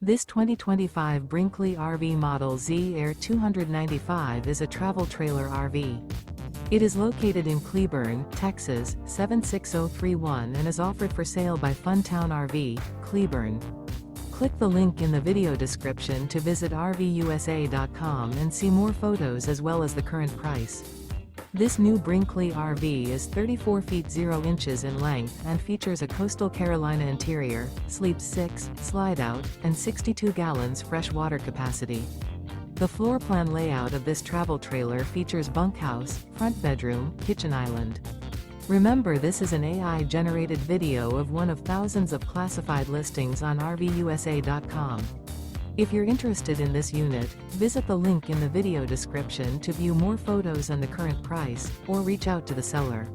This 2025 Brinkley RV Model Z Air 295 is a travel trailer RV. It is located in Cleburne, Texas, 76031 and is offered for sale by Funtown RV, Cleburne. Click the link in the video description to visit RVUSA.com and see more photos as well as the current price. This new Brinkley RV is 34 feet 0 inches in length and features a Coastal Carolina interior, sleeps 6, slide-out, and 62 gallons fresh water capacity. The floor plan layout of this travel trailer features bunkhouse, front bedroom, kitchen island. Remember, this is an AI-generated video of one of thousands of classified listings on RVUSA.com. If you're interested in this unit, visit the link in the video description to view more photos and the current price, or reach out to the seller.